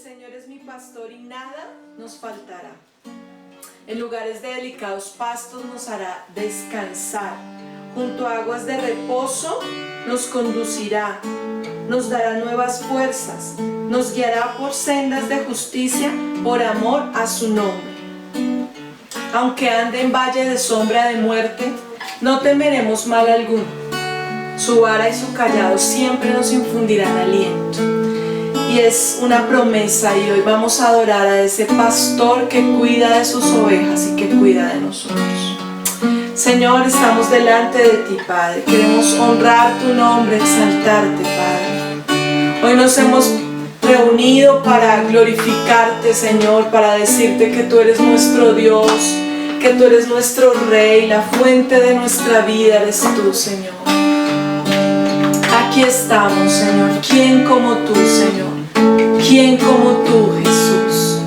Señor es mi pastor y nada nos faltará. En lugares de delicados pastos nos hará descansar. Junto a aguas de reposo nos conducirá. Nos dará nuevas fuerzas. Nos guiará por sendas de justicia por amor a su nombre. Aunque ande en valle de sombra de muerte, no temeremos mal alguno. Su vara y su cayado siempre nos infundirán aliento. Y es una promesa, y hoy vamos a adorar a ese pastor que cuida de sus ovejas y que cuida de nosotros. Señor, estamos delante de ti, Padre. Queremos honrar tu nombre, exaltarte, Padre. Hoy nos hemos reunido para glorificarte, Señor, para decirte que tú eres nuestro Dios, que tú eres nuestro Rey, la fuente de nuestra vida eres tú, Señor. Aquí estamos, Señor. ¿Quién como tú, Señor? ¿Quién como tú, Jesús?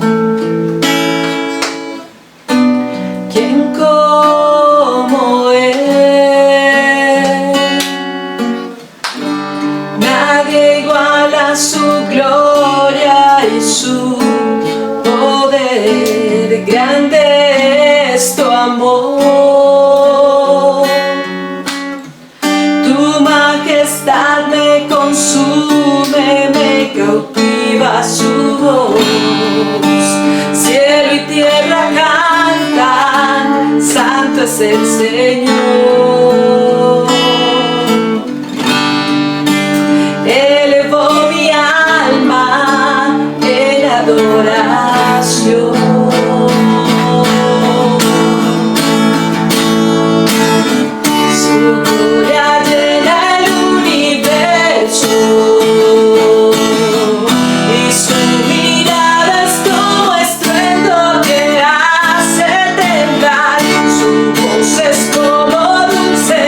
¿Quién como Él? Nadie iguala su gloria y su poder. Grande es tu amor. Tu majestad me consume, me cautiva su voz. Cielo y tierra cantan, santo es el Señor. Elevo mi alma en adoración. Su gloria llena el universo y su mirada es como estruendo que hace temblar. Su voz es como dulce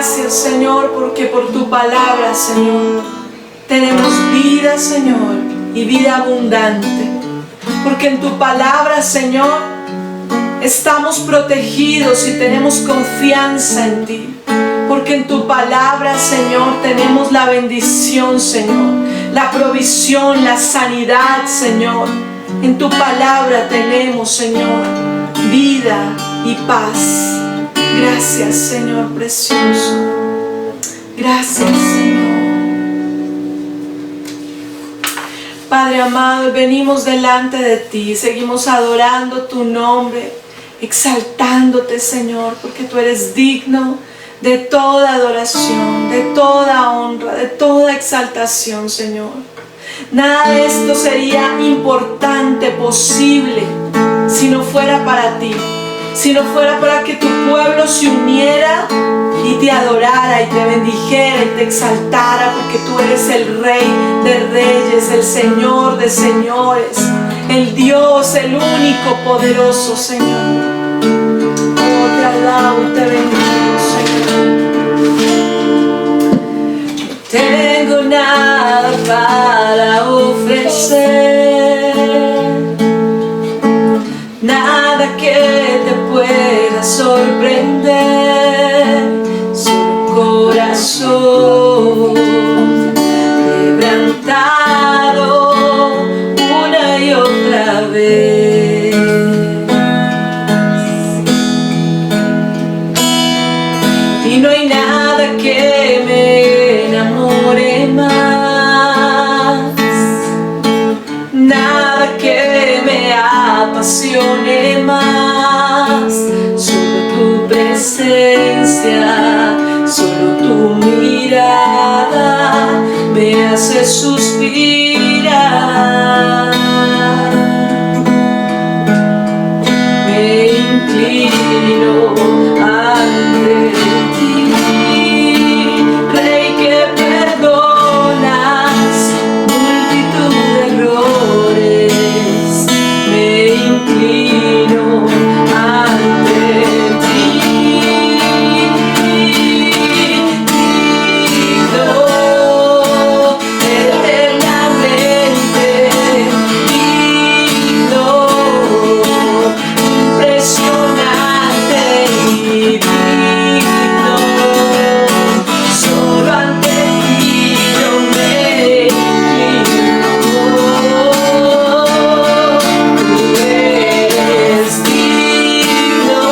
Gracias, Señor, porque por tu palabra, Señor, tenemos vida, Señor, y vida abundante. Porque en tu palabra, Señor, estamos protegidos y tenemos confianza en ti. Porque en tu palabra, Señor, tenemos la bendición, Señor, la provisión, la sanidad, Señor. En tu palabra tenemos, Señor, vida y paz. Gracias, Señor precioso. Gracias, Señor. Padre amado, venimos delante de ti, seguimos adorando tu nombre, exaltándote, Señor, porque tú eres digno de toda adoración, de toda honra, de toda exaltación, Señor. Nada de esto sería importante, posible, si no fuera para ti, si no fuera para que tu pueblo se uniera y te adorara y te bendijera y te exaltara, porque tú eres el Rey de reyes, el Señor de señores, el Dios, el único poderoso, Señor. Oh, te alabo y te bendigo, Señor. No tengo nada para ofrecer, nada que te pueda sorprender, solo un corazón quebrantado una y otra vez. Y no hay nada que me enamore más, nada que me apasione más, solo tu presencia, solo tu mirada me hace suspirar. Me inclino ante ti, Rey que perdonas multitud de errores. Me inclino ante ti, digno, eternamente digno, impresionante y digno. Solo ante ti yo me inclino. Tú eres digno,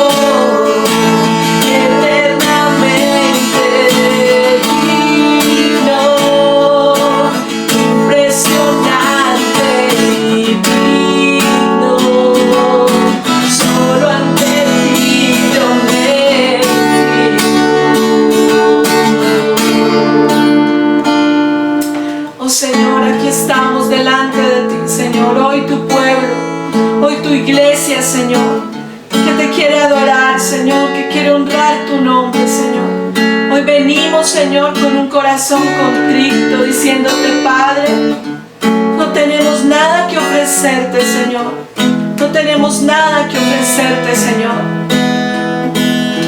eternamente digno, impresionante y digno. Solo ante ti yo me inclino. Oh Señor, aquí estamos delante de ti, Señor. Hoy tu pueblo, hoy tu iglesia, Señor, que te quiere adorar, Señor, que quiere honrar tu nombre, Señor. Hoy venimos, Señor, con un corazón contrito, diciéndote, Padre, no tenemos nada que ofrecerte, Señor. No tenemos nada que ofrecerte, Señor.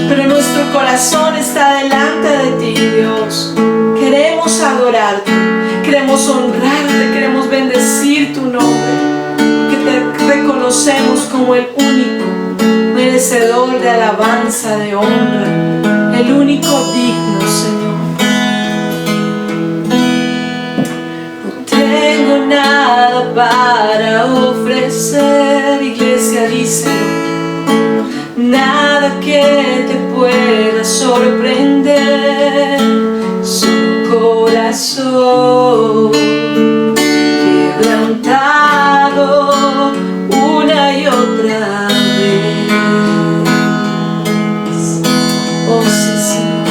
Pero nuestro corazón está delante de ti, Dios. Queremos adorarte, queremos honrarte, queremos bendecir tu nombre, que te reconocemos como el único merecedor de alabanza, de honra, el único digno, Señor. No tengo nada para ofrecer, iglesia, díselo. Nada que te pueda sorprender, su corazón quebrantado una y otra vez. Oh sí, Señor.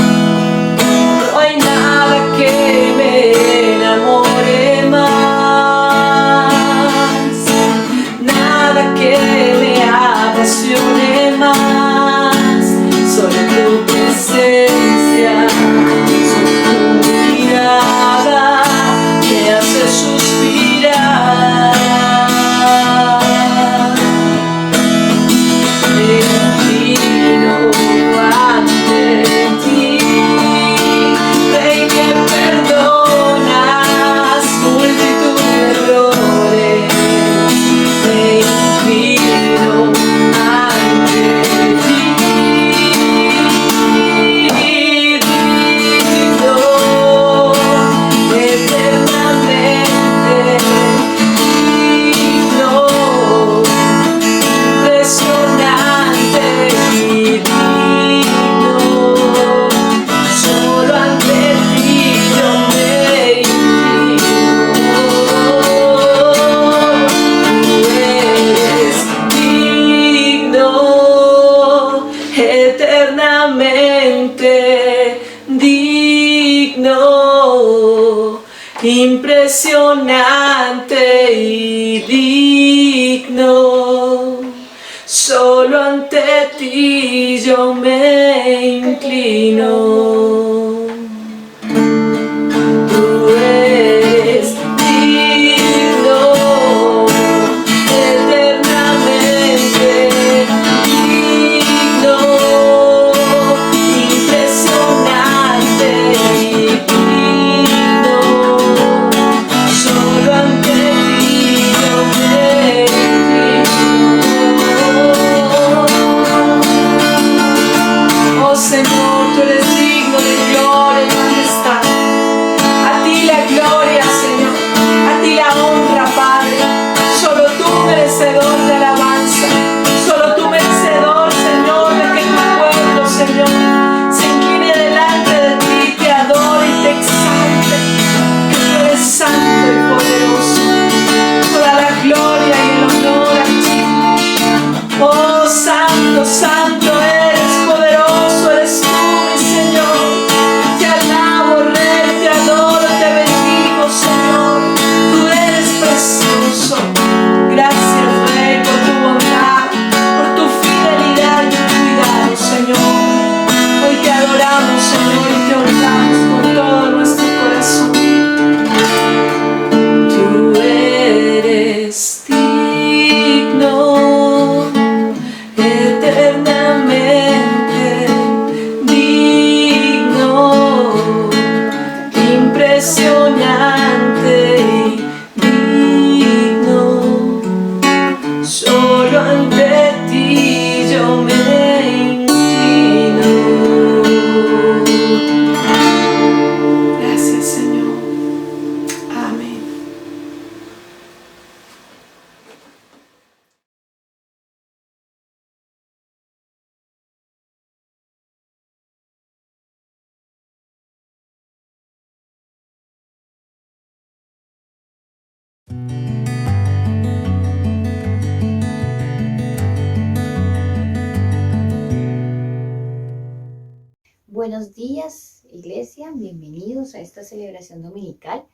digno, impresionante y digno. Solo ante ti yo me inclino. Tú eres digno, eternamente digno, impresionante y digno. Solo ante ti yo me inclino. Oh Señor, tú eres digno de gloria y majestad. A ti la gloria, Señor, a ti la honra, Padre. Solo tú merecedor de alabanza, solo tú merecedor, Señor, de que tu pueblo, Señor, se incline delante de ti, te adore y te exalte, que tú eres santo y poderoso. Toda la gloria y el honor a ti. Oh, santo, santo eres, poderoso eres tú, mi Señor. Te alabo, Rey, te adoro, te bendigo, Señor. Tú eres precioso. Gracias, Rey, por tu bondad, por tu fidelidad y tu cuidado, Señor. Hoy te adoramos, Señor, y te honramos con todo nuestro corazón. Tú eres digno, eternamente digno, impresionante y digno. Solo ante ti yo me inclino. Gracias, Señor. Amén. Buenos días, iglesia, bienvenidos a esta celebración dominical.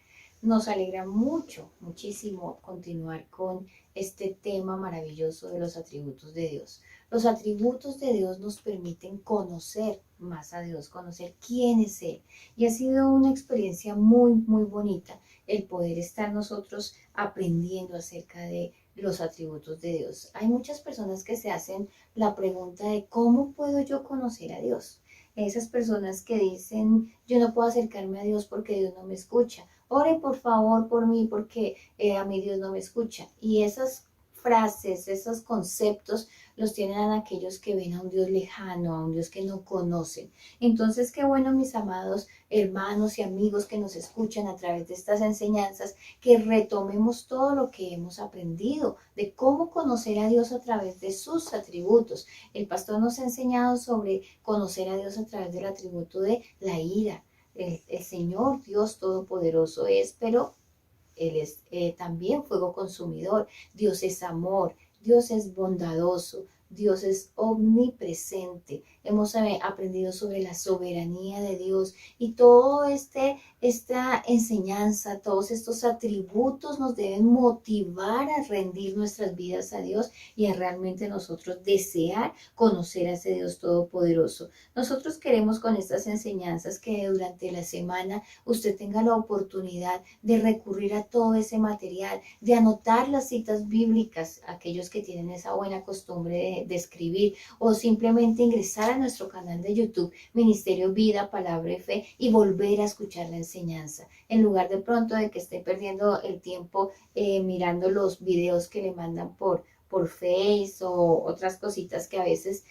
Nos alegra muchísimo continuar con este tema maravilloso de los atributos de Dios. Los atributos de Dios nos permiten conocer más a Dios, conocer quién es Él. Y ha sido una experiencia muy bonita el poder estar nosotros aprendiendo acerca de los atributos de Dios. Hay muchas personas que se hacen la pregunta de ¿cómo puedo yo conocer a Dios? Esas personas que dicen, yo no puedo acercarme a Dios porque Dios no me escucha. Ore por favor por mí porque a mí Dios no me escucha. Y esas frases, esos conceptos los tienen aquellos que ven a un Dios lejano, a un Dios que no conocen. Entonces, qué bueno, mis amados hermanos y amigos que nos escuchan a través de estas enseñanzas, que retomemos todo lo que hemos aprendido de cómo conocer a Dios a través de sus atributos. El pastor nos ha enseñado sobre conocer a Dios a través del atributo de la ira. El Señor Dios Todopoderoso es, pero Él es también fuego consumidor. Dios es amor, Dios es bondadoso, Dios es omnipresente. Hemos aprendido sobre la soberanía de Dios y toda esta enseñanza, todos estos atributos nos deben motivar a rendir nuestras vidas a Dios y a realmente nosotros desear conocer a ese Dios todopoderoso. Nosotros queremos con estas enseñanzas que durante la semana usted tenga la oportunidad de recurrir a todo ese material, de anotar las citas bíblicas, aquellos que tienen esa buena costumbre de escribir, o simplemente ingresar a nuestro canal de YouTube, Ministerio Vida, Palabra y Fe, y volver a escuchar la enseñanza, en lugar de pronto de que esté perdiendo el tiempo mirando los videos que le mandan por Face o otras cositas que a veces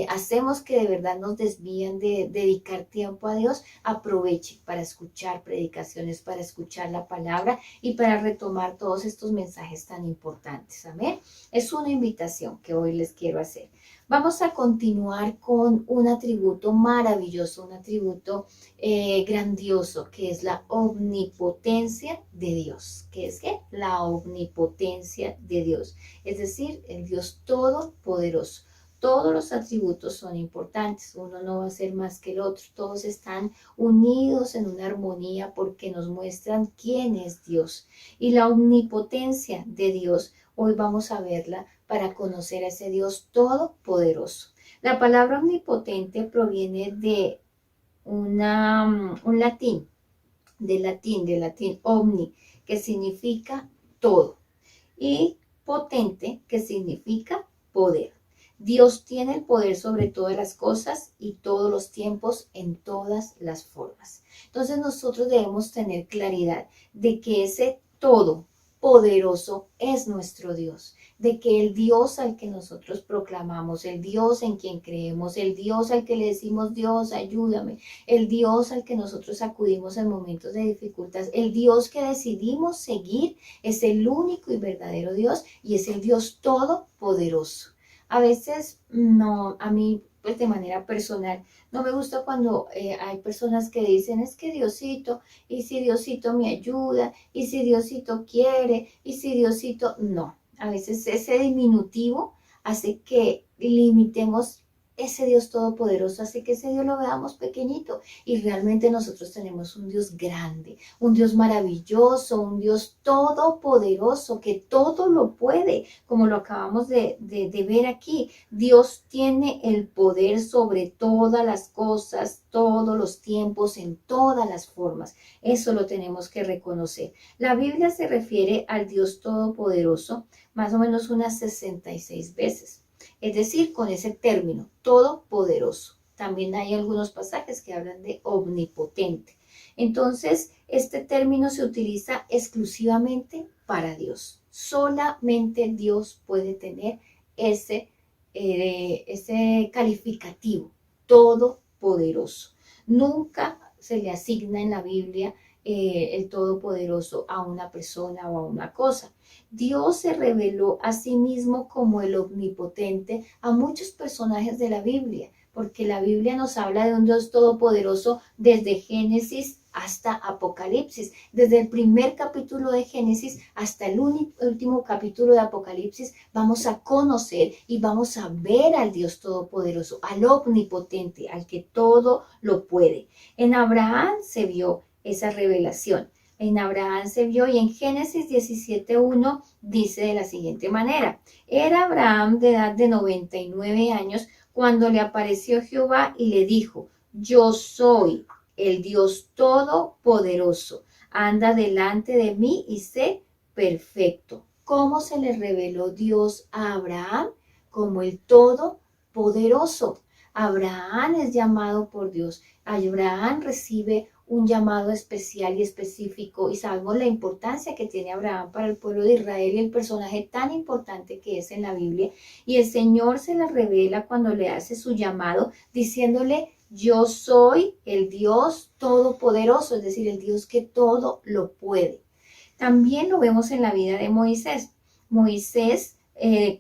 hacemos que de verdad nos desvían de dedicar tiempo a Dios. Aproveche para escuchar predicaciones, para escuchar la palabra y para retomar todos estos mensajes tan importantes. Amén. Es una invitación que hoy les quiero hacer. Vamos a continuar con un atributo maravilloso, un atributo grandioso, que es la omnipotencia de Dios. ¿Qué es qué? La omnipotencia de Dios. Es decir, el Dios todopoderoso. Todos los atributos son importantes, uno no va a ser más que el otro, todos están unidos en una armonía porque nos muestran quién es Dios. Y la omnipotencia de Dios, hoy vamos a verla para conocer a ese Dios todopoderoso. La palabra omnipotente proviene de un latín, del latín omni, que significa todo, y potente, que significa poder. Dios tiene el poder sobre todas las cosas y todos los tiempos en todas las formas. Entonces nosotros debemos tener claridad de que ese todopoderoso es nuestro Dios, de que el Dios al que nosotros proclamamos, el Dios en quien creemos, el Dios al que le decimos Dios, ayúdame, el Dios al que nosotros acudimos en momentos de dificultad, el Dios que decidimos seguir es el único y verdadero Dios y es el Dios todopoderoso. A veces, no, a mí, pues de manera personal, no me gusta cuando hay personas que dicen, es que Diosito, y si Diosito me ayuda, y si Diosito quiere, y si Diosito, no. A veces ese diminutivo hace que limitemos ese Dios todopoderoso, hace que ese Dios lo veamos pequeñito y realmente nosotros tenemos un Dios grande, un Dios maravilloso, un Dios todopoderoso que todo lo puede, como lo acabamos de ver aquí. Dios tiene el poder sobre todas las cosas, todos los tiempos, en todas las formas. Eso lo tenemos que reconocer. La Biblia se refiere al Dios todopoderoso más o menos unas 66 veces. Es decir, con ese término, todopoderoso. También hay algunos pasajes que hablan de omnipotente. Entonces, este término se utiliza exclusivamente para Dios. Solamente Dios puede tener ese calificativo, todopoderoso. Nunca se le asigna en la Biblia el todopoderoso a una persona o a una cosa. Dios se reveló a sí mismo como el omnipotente a muchos personajes de la Biblia, porque la Biblia nos habla de un Dios todopoderoso desde Génesis hasta Apocalipsis. Desde el primer capítulo de Génesis hasta el último capítulo de Apocalipsis vamos a conocer y vamos a ver al Dios todopoderoso, al omnipotente, al que todo lo puede. En Abraham se vio esa revelación. En Abraham se vio y en Génesis 17:1 dice de la siguiente manera: era Abraham de edad de 99 años cuando le apareció Jehová y le dijo: yo soy el Dios todopoderoso, anda delante de mí y sé perfecto. ¿Cómo se le reveló Dios a Abraham? Como el todopoderoso. Abraham es llamado por Dios. Abraham recibe un llamado especial y específico y sabemos la importancia que tiene Abraham para el pueblo de Israel y el personaje tan importante que es en la Biblia. Y el Señor se le revela cuando le hace su llamado diciéndole: yo soy el Dios todopoderoso, es decir, el Dios que todo lo puede. También lo vemos en la vida de Moisés. Moisés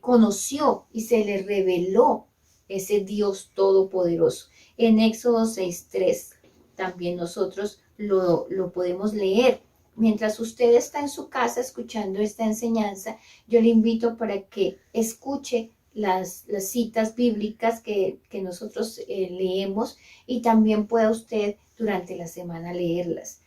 conoció y se le reveló ese Dios todopoderoso. En Éxodo 6:3 también nosotros lo podemos leer. Mientras usted está en su casa escuchando esta enseñanza, yo le invito para que escuche las citas bíblicas que nosotros leemos y también pueda usted durante la semana leerlas.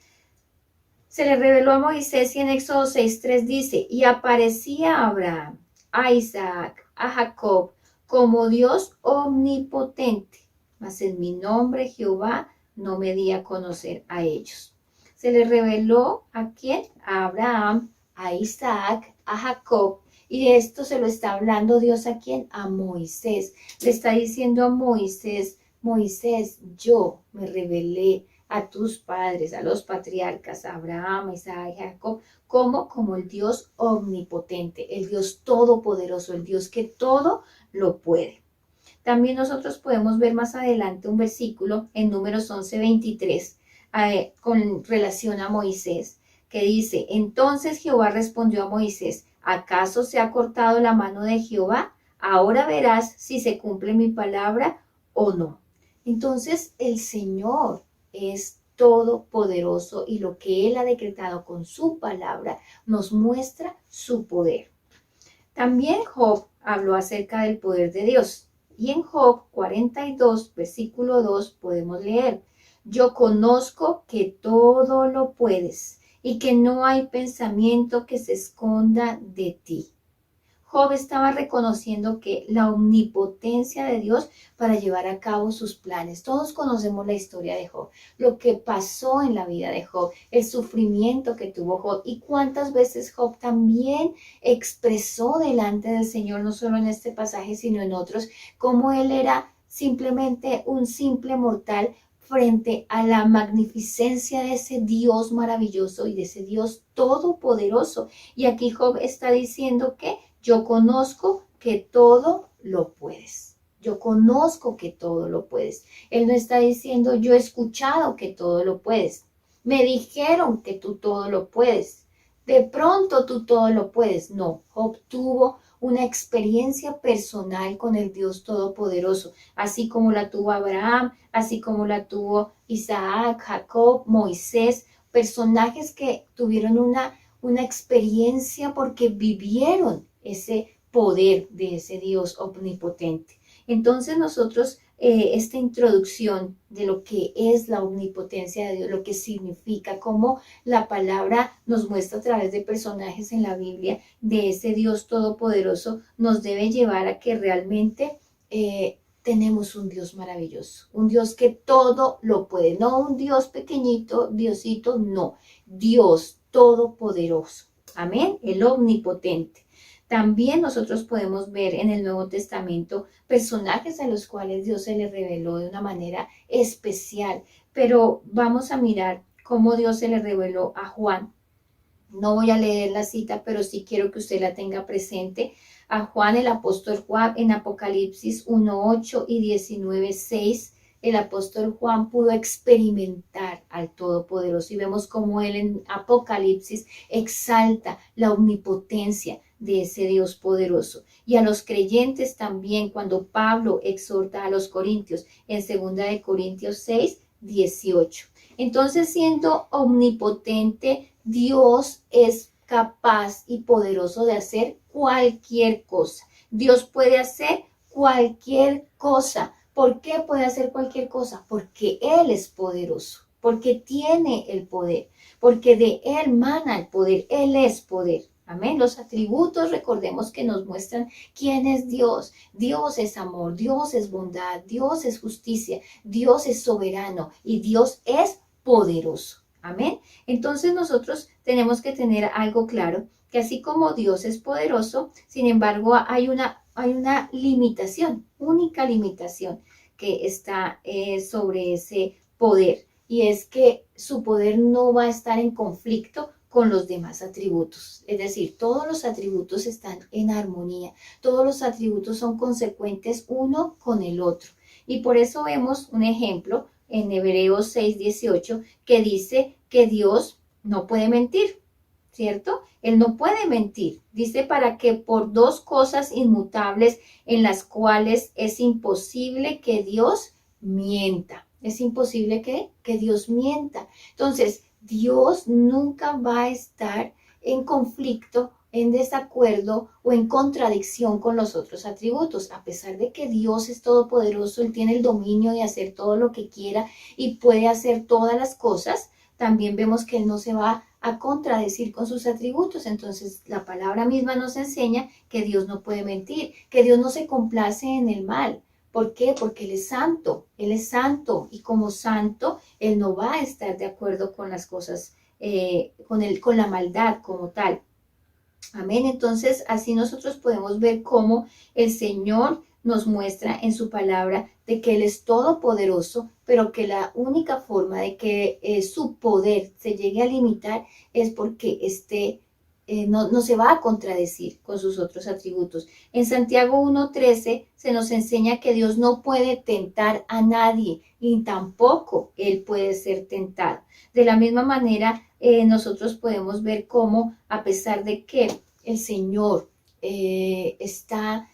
Se le reveló a Moisés y en Éxodo 6:3 dice: y aparecía a Abraham, a Isaac, a Jacob como Dios omnipotente, mas en mi nombre Jehová no me di a conocer a ellos. Se le reveló ¿a quién? A Abraham, a Isaac, a Jacob. Y de esto se lo está hablando Dios ¿a quién? A Moisés. Le está diciendo a Moisés: Moisés, yo me revelé a tus padres, a los patriarcas, a Abraham, Isaac y Jacob, como el Dios omnipotente, el Dios todopoderoso, el Dios que todo lo puede. También nosotros podemos ver más adelante un versículo en Números 11:23 con relación a Moisés, que dice: entonces Jehová respondió a Moisés: ¿acaso se ha cortado la mano de Jehová? Ahora verás si se cumple mi palabra o no. Entonces el Señor es todopoderoso y lo que Él ha decretado con su palabra nos muestra su poder. También Job habló acerca del poder de Dios. Y en Job 42, versículo 2, podemos leer: yo conozco que todo lo puedes y que no hay pensamiento que se esconda de ti. Job estaba reconociendo que la omnipotencia de Dios para llevar a cabo sus planes. Todos conocemos la historia de Job, lo que pasó en la vida de Job, el sufrimiento que tuvo Job y cuántas veces Job también expresó delante del Señor, no solo en este pasaje, sino en otros, cómo él era simplemente un simple mortal frente a la magnificencia de ese Dios maravilloso y de ese Dios todopoderoso. Y aquí Job está diciendo que yo conozco que todo lo puedes. Yo conozco que todo lo puedes. Él no está diciendo yo he escuchado que todo lo puedes. Me dijeron que tú todo lo puedes. De pronto tú todo lo puedes. No, Job tuvo una experiencia personal con el Dios Todopoderoso, así como la tuvo Abraham, así como la tuvo Isaac, Jacob, Moisés, personajes que tuvieron una experiencia porque vivieron ese poder de ese Dios omnipotente. Entonces nosotros, esta introducción de lo que es la omnipotencia de Dios, lo que significa, cómo la palabra nos muestra a través de personajes en la Biblia de ese Dios todopoderoso, nos debe llevar a que realmente tenemos un Dios maravilloso, un Dios que todo lo puede, no un Dios pequeñito, Diosito, no, Dios todopoderoso. Amén, el omnipotente. También nosotros podemos ver en el Nuevo Testamento personajes a los cuales Dios se les reveló de una manera especial, pero vamos a mirar cómo Dios se le reveló a Juan. No voy a leer la cita, pero sí quiero que usted la tenga presente. A Juan, el apóstol Juan, en Apocalipsis 1:8 y 19:6, el apóstol Juan pudo experimentar al Todopoderoso y vemos cómo él en Apocalipsis exalta la omnipotencia de ese Dios poderoso. Y a los creyentes también, cuando Pablo exhorta a los corintios en 2 Corintios 6:18. Entonces, siendo omnipotente, Dios es capaz y poderoso de hacer cualquier cosa. Dios puede hacer cualquier cosa. ¿Por qué puede hacer cualquier cosa? Porque Él es poderoso, porque tiene el poder, porque de Él mana el poder. Él es poder. Amén. Los atributos, recordemos que nos muestran quién es Dios. Dios es amor, Dios es bondad, Dios es justicia, Dios es soberano y Dios es poderoso. Amén. Entonces nosotros tenemos que tener algo claro, que así como Dios es poderoso, sin embargo hay una limitación, única limitación que está sobre ese poder, y es que su poder no va a estar en conflicto con los demás atributos. Es decir, todos los atributos están en armonía, todos los atributos son consecuentes uno con el otro. Y por eso vemos un ejemplo en Hebreos 6:18 que dice que Dios no puede mentir, ¿cierto? Él no puede mentir. Dice para que por dos cosas inmutables en las cuales es imposible que Dios mienta. Es imposible que Dios mienta. Entonces, Dios nunca va a estar en conflicto, en desacuerdo o en contradicción con los otros atributos. A pesar de que Dios es todopoderoso, Él tiene el dominio de hacer todo lo que quiera y puede hacer todas las cosas, también vemos que Él no se va a contradecir con sus atributos. Entonces, la palabra misma nos enseña que Dios no puede mentir, que Dios no se complace en el mal. ¿Por qué? Porque Él es santo y como santo, Él no va a estar de acuerdo con las cosas, con la maldad como tal. Amén. Entonces, así nosotros podemos ver cómo el Señor nos muestra en su palabra de que Él es todopoderoso, pero que la única forma de que su poder se llegue a limitar es porque no se va a contradecir con sus otros atributos. En Santiago 1:13 se nos enseña que Dios no puede tentar a nadie y tampoco Él puede ser tentado. De la misma manera, nosotros podemos ver cómo, a pesar de que el Señor está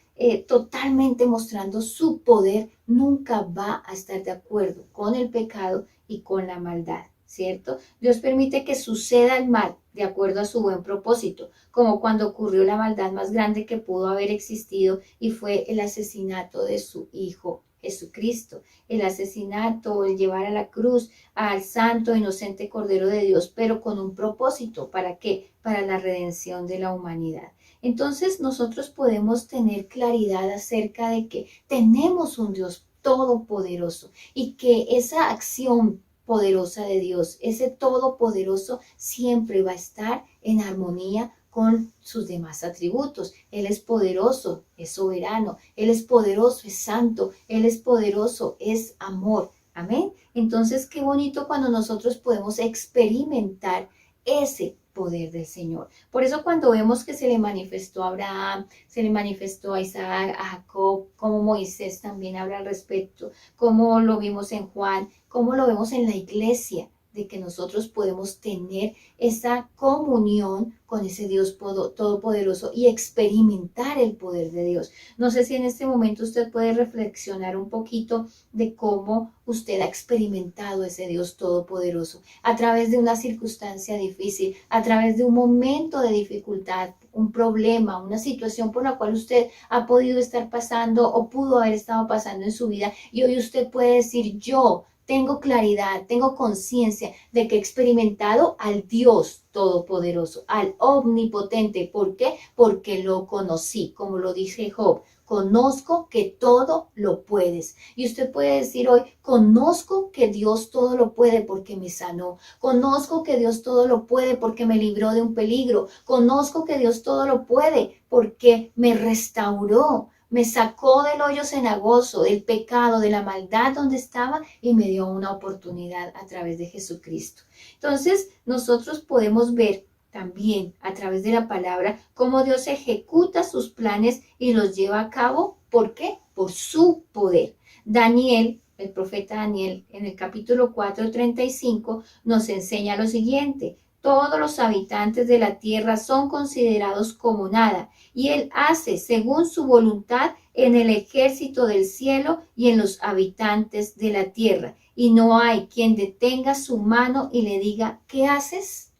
totalmente mostrando su poder, nunca va a estar de acuerdo con el pecado y con la maldad. ¿cierto? Dios permite que suceda el mal de acuerdo a su buen propósito, como cuando ocurrió la maldad más grande que pudo haber existido y fue el asesinato de su Hijo Jesucristo, el asesinato, el llevar a la cruz al santo inocente Cordero de Dios, pero con un propósito. ¿Para qué? Para la redención de la humanidad. Entonces nosotros podemos tener claridad acerca de que tenemos un Dios todopoderoso y que esa acción poderosa de Dios, ese todopoderoso siempre va a estar en armonía con sus demás atributos. Él es poderoso, es soberano, Él es poderoso, es santo, Él es poderoso, es amor. Amén. Entonces, qué bonito cuando nosotros podemos experimentar ese poder del Señor. Por eso cuando vemos que se le manifestó a Abraham, se le manifestó a Isaac, a Jacob, como Moisés también habla al respecto, como lo vimos en Juan, como lo vemos en la iglesia, de que nosotros podemos tener esa comunión con ese Dios todopoderoso y experimentar el poder de Dios. No sé si en este momento usted puede reflexionar un poquito de cómo usted ha experimentado ese Dios todopoderoso a través de una circunstancia difícil, a través de un momento de dificultad, un problema, una situación por la cual usted ha podido estar pasando o pudo haber estado pasando en su vida, y hoy usted puede decir: yo tengo claridad, tengo conciencia de que he experimentado al Dios todopoderoso, al omnipotente. ¿Por qué? Porque lo conocí, como lo dice Job. Conozco que todo lo puedes. Y usted puede decir hoy: conozco que Dios todo lo puede porque me sanó. Conozco que Dios todo lo puede porque me libró de un peligro. Conozco que Dios todo lo puede porque me restauró. Me sacó del hoyo cenagoso, del pecado, de la maldad donde estaba, y me dio una oportunidad a través de Jesucristo. Entonces, nosotros podemos ver también a través de la palabra cómo Dios ejecuta sus planes y los lleva a cabo. ¿Por qué? Por su poder. Daniel, el profeta Daniel, en el capítulo 4:35 nos enseña lo siguiente: todos los habitantes de la tierra son considerados como nada, y Él hace según su voluntad en el ejército del cielo y en los habitantes de la tierra. Y no hay quien detenga su mano y le diga: ¿qué haces?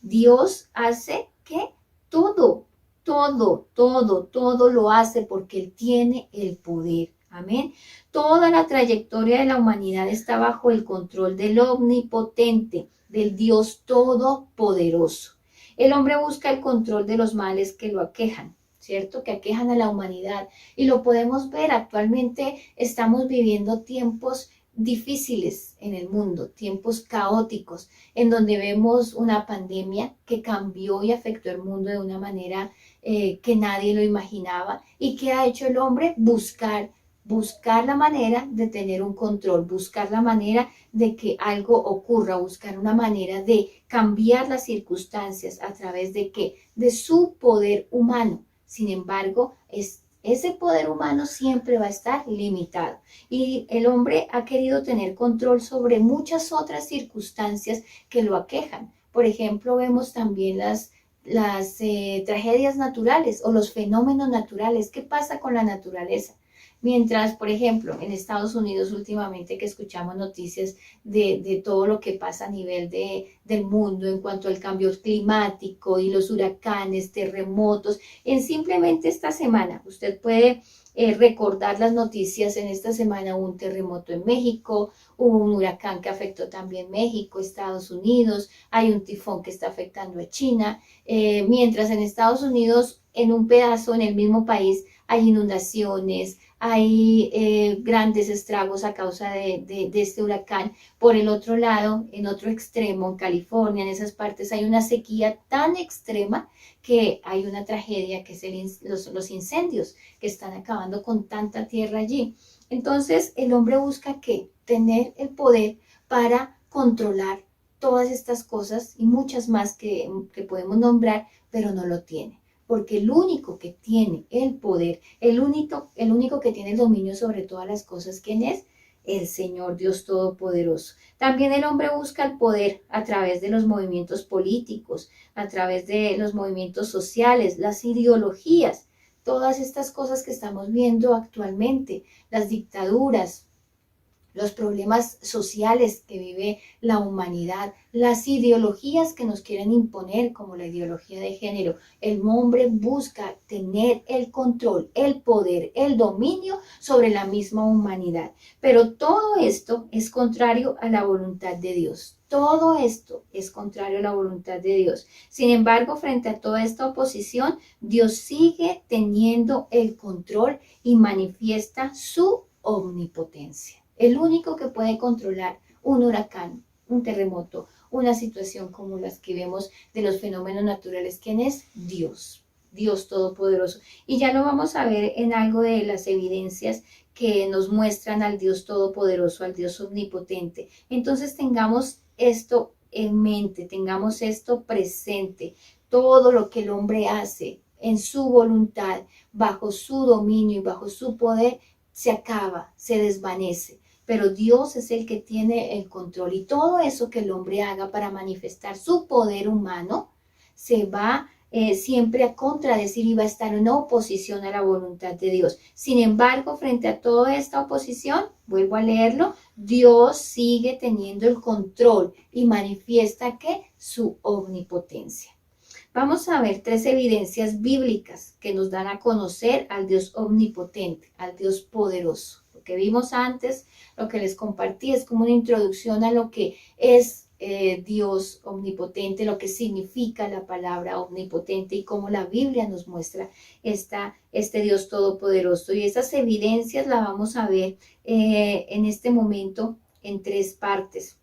Dios hace ¿qué? Todo, todo lo hace porque Él tiene el poder. Amén. Toda la trayectoria de la humanidad está bajo el control del omnipotente, del Dios todopoderoso. El hombre busca el control de los males que lo aquejan, ¿cierto? Que aquejan a la humanidad. Y lo podemos ver actualmente. Estamos viviendo tiempos difíciles en el mundo, tiempos caóticos, en donde vemos una pandemia que cambió y afectó el mundo de una manera que nadie lo imaginaba. ¿Y qué ha hecho el hombre? Buscar la manera de tener un control, buscar la manera de que algo ocurra, buscar una manera de cambiar las circunstancias a través de ¿qué? De su poder humano. Sin embargo, ese poder humano siempre va a estar limitado, y el hombre ha querido tener control sobre muchas otras circunstancias que lo aquejan. Por ejemplo, vemos también las tragedias naturales o los fenómenos naturales. ¿Qué pasa con la naturaleza? Mientras, por ejemplo, en Estados Unidos últimamente que escuchamos noticias de todo lo que pasa a nivel del mundo en cuanto al cambio climático y los huracanes, terremotos, en simplemente esta semana, usted puede recordar las noticias. En esta semana hubo un terremoto en México, hubo un huracán que afectó también México, Estados Unidos, hay un tifón que está afectando a China, mientras en Estados Unidos, en un pedazo, en el mismo país, hay inundaciones, hay grandes estragos a causa de este huracán. Por el otro lado, en otro extremo, en California, en esas partes, hay una sequía tan extrema que hay una tragedia que es los incendios que están acabando con tanta tierra allí. Entonces, el hombre busca ¿qué? Tener el poder para controlar todas estas cosas y muchas más que podemos nombrar, pero no lo tiene. Porque el único que tiene el poder, el único que tiene el dominio sobre todas las cosas, ¿quién es? El Señor Dios Todopoderoso. También el hombre busca el poder a través de los movimientos políticos, a través de los movimientos sociales, las ideologías, todas estas cosas que estamos viendo actualmente, las dictaduras, los problemas sociales que vive la humanidad, las ideologías que nos quieren imponer, como la ideología de género. El hombre busca tener el control, el poder, el dominio sobre la misma humanidad. Pero todo esto es contrario a la voluntad de Dios. Todo esto es contrario a la voluntad de Dios. Sin embargo, frente a toda esta oposición, Dios sigue teniendo el control y manifiesta su omnipotencia. El único que puede controlar un huracán, un terremoto, una situación como las que vemos de los fenómenos naturales, ¿quién es? Dios, Dios Todopoderoso. Y ya lo vamos a ver en algo de las evidencias que nos muestran al Dios Todopoderoso, al Dios Omnipotente. Entonces tengamos esto en mente, tengamos esto presente. Todo lo que el hombre hace en su voluntad, bajo su dominio y bajo su poder, se acaba, se desvanece. Pero Dios es el que tiene el control, y todo eso que el hombre haga para manifestar su poder humano se va siempre a contradecir y va a estar en oposición a la voluntad de Dios. Sin embargo, frente a toda esta oposición, vuelvo a leerlo, Dios sigue teniendo el control y manifiesta que su omnipotencia. Vamos a ver 3 evidencias bíblicas que nos dan a conocer al Dios omnipotente, al Dios poderoso. Lo que vimos antes, lo que les compartí, es como una introducción a lo que es Dios omnipotente, lo que significa la palabra omnipotente y cómo la Biblia nos muestra este Dios todopoderoso. Y esas evidencias las vamos a ver en este momento en 3 partes.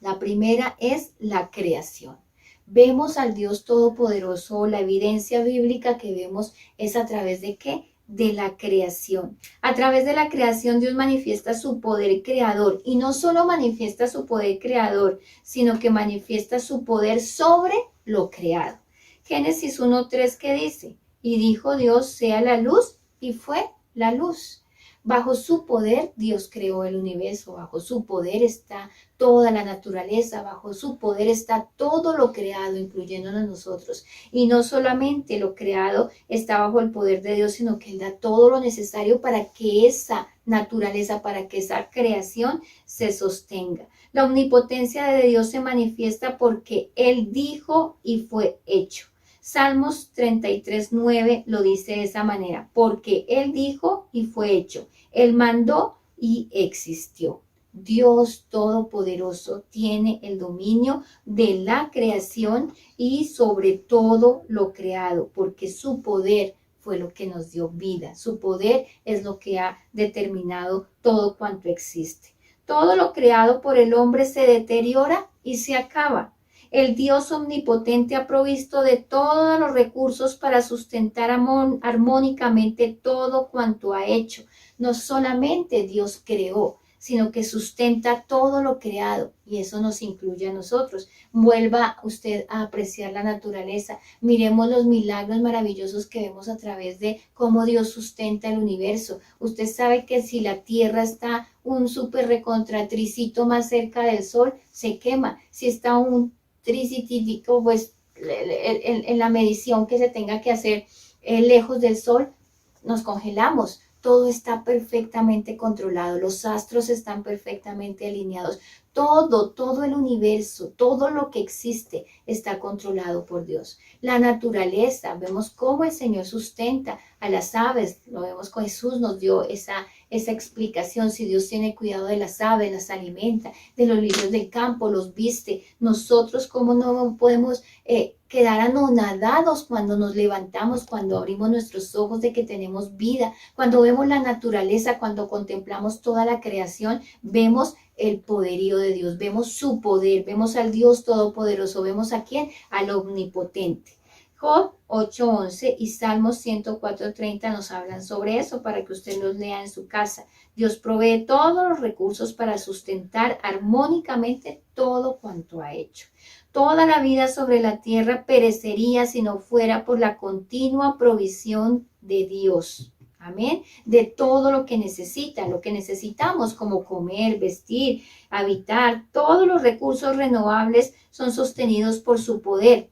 La primera es la creación. Vemos al Dios Todopoderoso, la evidencia bíblica que vemos es a través de ¿qué? De la creación. A través de la creación Dios manifiesta su poder creador, y no solo manifiesta su poder creador, sino que manifiesta su poder sobre lo creado. Génesis 1:3, ¿qué dice? Y dijo Dios, sea la luz, y fue la luz. Bajo su poder Dios creó el universo, bajo su poder está toda la naturaleza, bajo su poder está todo lo creado, incluyéndonos nosotros. Y no solamente lo creado está bajo el poder de Dios, sino que Él da todo lo necesario para que esa naturaleza, para que esa creación se sostenga. La omnipotencia de Dios se manifiesta porque Él dijo y fue hecho. Salmos 33:9 lo dice de esa manera, porque Él dijo y fue hecho, Él mandó y existió. Dios Todopoderoso tiene el dominio de la creación y sobre todo lo creado, porque su poder fue lo que nos dio vida. Su poder es lo que ha determinado todo cuanto existe. Todo lo creado por el hombre se deteriora y se acaba. El Dios omnipotente ha provisto de todos los recursos para sustentar armónicamente todo cuanto ha hecho. No solamente Dios creó, sino que sustenta todo lo creado, y eso nos incluye a nosotros. Vuelva usted a apreciar la naturaleza. Miremos los milagros maravillosos que vemos a través de cómo Dios sustenta el universo. Usted sabe que si la Tierra está un súper recontratricito más cerca del Sol, se quema. Si está un tricitico, pues en la medición que se tenga que hacer lejos del Sol, nos congelamos. Todo está perfectamente controlado, los astros están perfectamente alineados, todo el universo, todo lo que existe está controlado por Dios. La naturaleza, vemos cómo el Señor sustenta a las aves, lo vemos con Jesús, nos dio esa explicación. Si Dios tiene cuidado de las aves, las alimenta, de los lirios del campo, los viste, nosotros cómo no podemos quedar anonadados cuando nos levantamos, cuando abrimos nuestros ojos de que tenemos vida, cuando vemos la naturaleza, cuando contemplamos toda la creación, vemos el poderío de Dios, vemos su poder, vemos al Dios Todopoderoso, vemos a quién, al Omnipotente. Job 8:11 y Salmos 104:30 nos hablan sobre eso para que usted los lea en su casa. Dios provee todos los recursos para sustentar armónicamente todo cuanto ha hecho. Toda la vida sobre la tierra perecería si no fuera por la continua provisión de Dios. Amén. De todo lo que necesitamos como comer, vestir, habitar, todos los recursos renovables son sostenidos por su poder.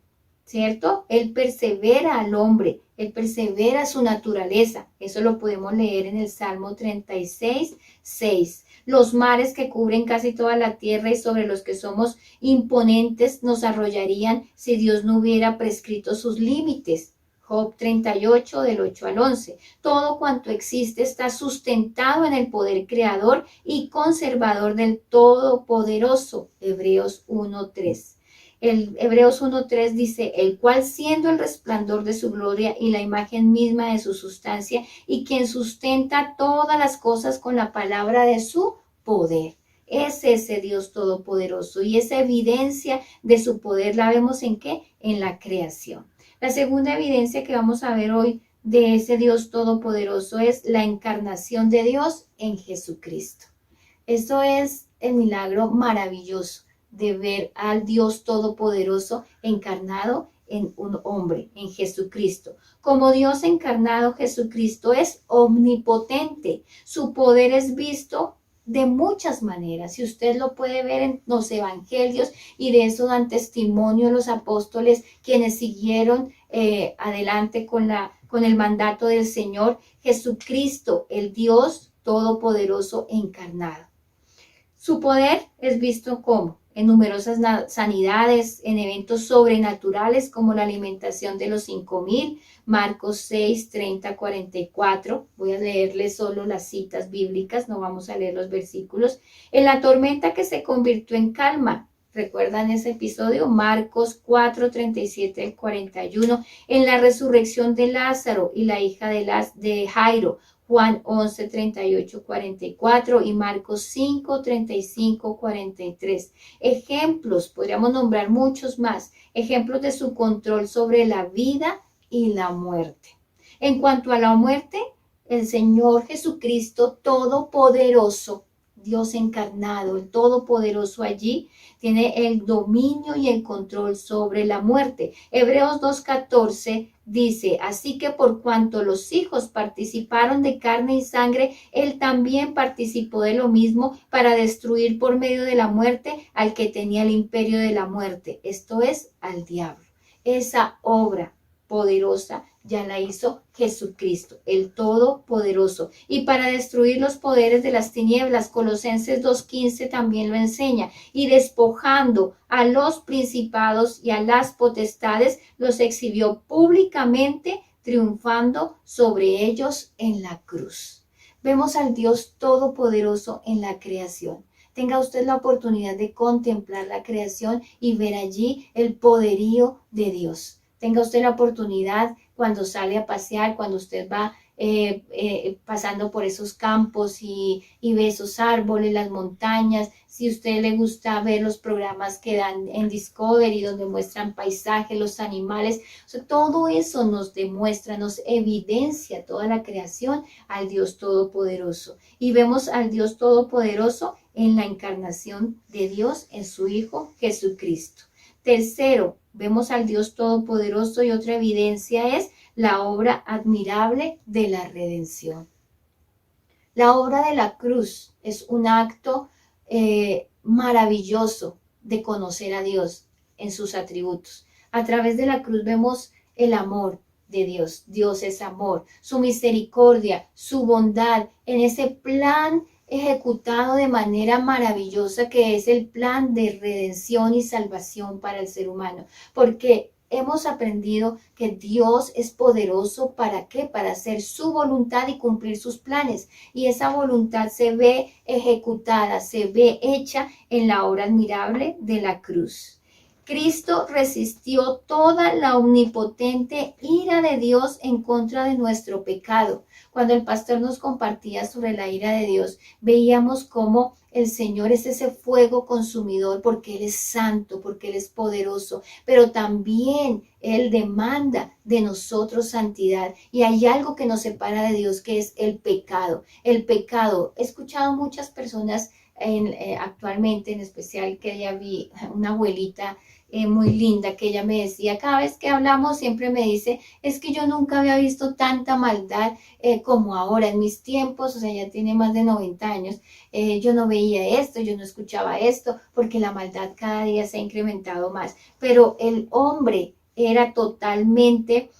¿cierto? Él persevera al hombre, Él persevera su naturaleza. Eso lo podemos leer en el Salmo 36, 6. Los mares que cubren casi toda la tierra y sobre los que somos imponentes nos arrollarían si Dios no hubiera prescrito sus límites. Job 38, del 8 al 11. Todo cuanto existe está sustentado en el poder creador y conservador del Todopoderoso. Hebreos 1:3. El Hebreos 1:3 dice, el cual siendo el resplandor de su gloria y la imagen misma de su sustancia, y quien sustenta todas las cosas con la palabra de su poder. Es ese Dios todopoderoso, y esa evidencia de su poder la vemos ¿en qué? En la creación. La segunda evidencia que vamos a ver hoy de ese Dios todopoderoso es la encarnación de Dios en Jesucristo. Eso es el milagro maravilloso de ver al Dios todopoderoso encarnado en un hombre, en Jesucristo. Como Dios encarnado, Jesucristo es omnipotente. Su poder es visto de muchas maneras. Si usted lo puede ver en los evangelios, y de eso dan testimonio los apóstoles, quienes siguieron adelante con el mandato del Señor. Jesucristo, el Dios todopoderoso encarnado. Su poder es visto como en numerosas sanidades, en eventos sobrenaturales como la alimentación de los 5,000, Marcos 6, 30, 44. Voy a leerles solo las citas bíblicas, no vamos a leer los versículos. En la tormenta que se convirtió en calma. ¿Recuerdan ese episodio? Marcos 4, 37 al 41. En la resurrección de Lázaro y la hija de Jairo. Juan 11, 38, 44 y Marcos 5, 35, 43. Ejemplos, podríamos nombrar muchos más, ejemplos de su control sobre la vida y la muerte. En cuanto a la muerte, el Señor Jesucristo Todopoderoso, Dios encarnado, el Todopoderoso allí, tiene el dominio y el control sobre la muerte. Hebreos 2:14 dice, así que por cuanto los hijos participaron de carne y sangre, él también participó de lo mismo para destruir por medio de la muerte al que tenía el imperio de la muerte, esto es, al diablo. Esa obra poderosa ya la hizo Jesucristo, el Todopoderoso. Y para destruir los poderes de las tinieblas, Colosenses 2:15 también lo enseña. Y despojando a los principados y a las potestades, los exhibió públicamente, triunfando sobre ellos en la cruz. Vemos al Dios Todopoderoso en la creación. Tenga usted la oportunidad de contemplar la creación y ver allí el poderío de Dios. Tenga usted la oportunidad cuando sale a pasear, cuando usted va pasando por esos campos y ve esos árboles, las montañas. Si a usted le gusta ver los programas que dan en Discovery, donde muestran paisajes, los animales, o sea, todo eso nos demuestra, nos evidencia toda la creación al Dios Todopoderoso. Y vemos al Dios Todopoderoso en la encarnación de Dios en su Hijo Jesucristo. Tercero, vemos al Dios Todopoderoso y otra evidencia es la obra admirable de la redención. La obra de la cruz es un acto maravilloso de conocer a Dios en sus atributos. A través de la cruz vemos el amor de Dios. Dios es amor, su misericordia, su bondad en ese plan ejecutado de manera maravillosa que es el plan de redención y salvación para el ser humano, porque hemos aprendido que Dios es poderoso. ¿Para qué? Para hacer su voluntad y cumplir sus planes, y esa voluntad se ve ejecutada, se ve hecha en la obra admirable de la cruz. Cristo resistió toda la omnipotente ira de Dios en contra de nuestro pecado. Cuando el pastor nos compartía sobre la ira de Dios, veíamos cómo el Señor es ese fuego consumidor porque Él es santo, porque Él es poderoso, pero también Él demanda de nosotros santidad. Y hay algo que nos separa de Dios, que es el pecado. El pecado, he escuchado muchas personas actualmente, en especial que ya vi una abuelita muy linda, que ella me decía, cada vez que hablamos siempre me dice, es que yo nunca había visto tanta maldad como ahora en mis tiempos, o sea, ya tiene más de 90 años, yo no veía esto, yo no escuchaba esto, porque la maldad cada día se ha incrementado más, pero el hombre era totalmente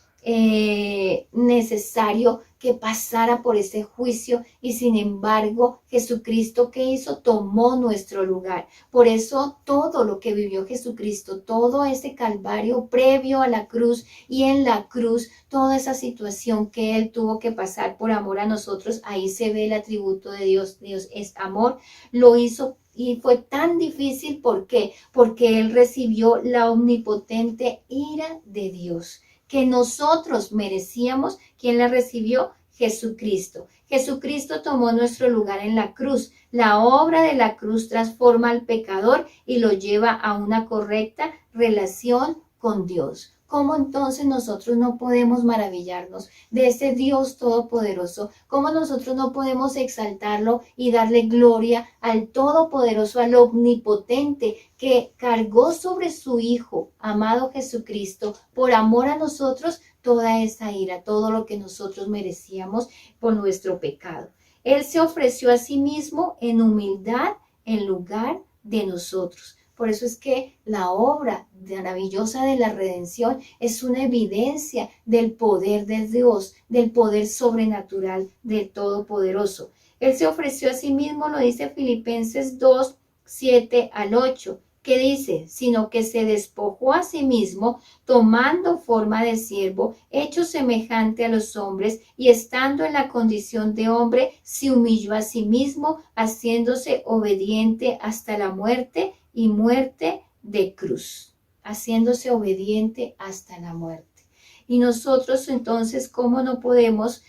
necesario que pasara por ese juicio, y sin embargo Jesucristo, ¿qué hizo? Tomó nuestro lugar. Por eso todo lo que vivió Jesucristo, todo ese calvario previo a la cruz y en la cruz, toda esa situación que Él tuvo que pasar por amor a nosotros, ahí se ve el atributo de Dios. Dios es amor, lo hizo. Y fue tan difícil, ¿por qué? Porque Él recibió la omnipotente ira de Dios, que nosotros merecíamos. ¿Quién la recibió? Jesucristo. Jesucristo tomó nuestro lugar en la cruz. La obra de la cruz transforma al pecador y lo lleva a una correcta relación con Dios. ¿Cómo entonces nosotros no podemos maravillarnos de ese Dios todopoderoso? ¿Cómo nosotros no podemos exaltarlo y darle gloria al todopoderoso, al omnipotente, que cargó sobre su Hijo, amado Jesucristo, por amor a nosotros, toda esa ira, todo lo que nosotros merecíamos por nuestro pecado? Él se ofreció a sí mismo en humildad en lugar de nosotros. Por eso es que la obra maravillosa de la redención es una evidencia del poder de Dios, del poder sobrenatural del Todopoderoso. Él se ofreció a sí mismo, lo dice Filipenses 2, 7 al 8, que dice, sino que se despojó a sí mismo, tomando forma de siervo, hecho semejante a los hombres, y estando en la condición de hombre, se humilló a sí mismo, haciéndose obediente hasta la muerte, y muerte de cruz, haciéndose obediente hasta la muerte. Y nosotros entonces, ¿cómo no podemos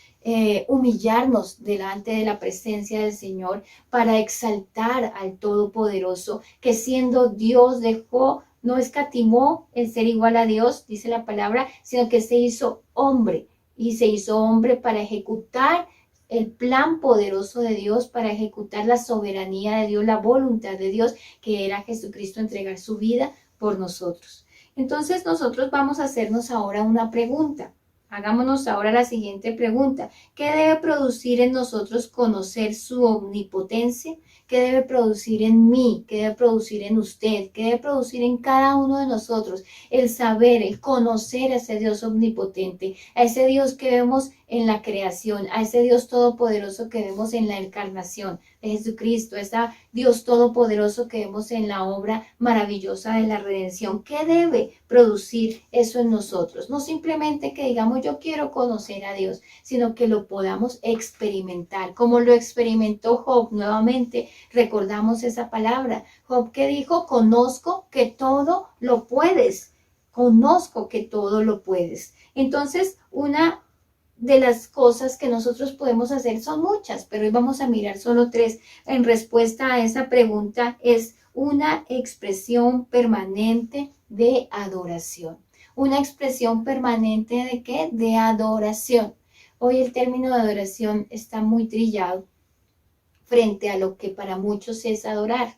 humillarnos delante de la presencia del Señor para exaltar al Todopoderoso, que siendo Dios dejó, no escatimó el ser igual a Dios, dice la palabra, sino que se hizo hombre, y se hizo hombre para ejecutar el plan poderoso de Dios, para ejecutar la soberanía de Dios, la voluntad de Dios, que era Jesucristo entregar su vida por nosotros? Entonces nosotros vamos a hacernos ahora una pregunta. Hagámonos ahora la siguiente pregunta. ¿Qué debe producir en nosotros conocer su omnipotencia? ¿Qué debe producir en mí? ¿Qué debe producir en usted? ¿Qué debe producir en cada uno de nosotros? El saber, el conocer a ese Dios omnipotente, a ese Dios que vemos en la creación, a ese Dios todopoderoso que vemos en la encarnación de Jesucristo, a ese Dios todopoderoso que vemos en la obra maravillosa de la redención. ¿Qué debe producir eso en nosotros? No simplemente que digamos yo quiero conocer a Dios, sino que lo podamos experimentar, como lo experimentó Job. Nuevamente recordamos esa palabra. Job, que dijo, conozco que todo lo puedes, conozco que todo lo puedes. Entonces, una de las cosas que nosotros podemos hacer son muchas, pero hoy vamos a mirar solo 3 en respuesta a esa pregunta. Es una expresión permanente de adoración. Una expresión permanente ¿de qué? De adoración. Hoy el término de adoración está muy trillado frente a lo que para muchos es adorar.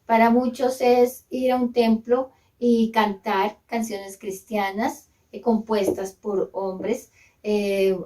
Para muchos es ir a un templo y cantar canciones cristianas compuestas por hombres,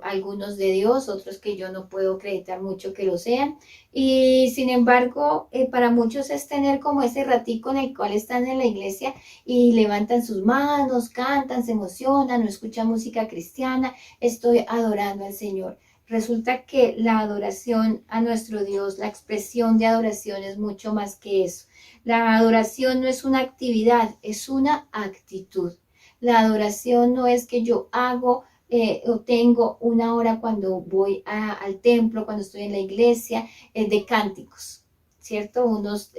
algunos de Dios, otros que yo no puedo acreditar mucho que lo sean, y sin embargo para muchos es tener como ese ratico en el cual están en la iglesia y levantan sus manos, cantan, se emocionan, no escuchan música cristiana, estoy adorando al Señor. Resulta que la adoración a nuestro Dios, la expresión de adoración es mucho más que eso. La adoración no es una actividad, es una actitud. La adoración no es que yo hago o tengo una hora cuando voy al templo, cuando estoy en la iglesia, de cánticos, ¿cierto? Unos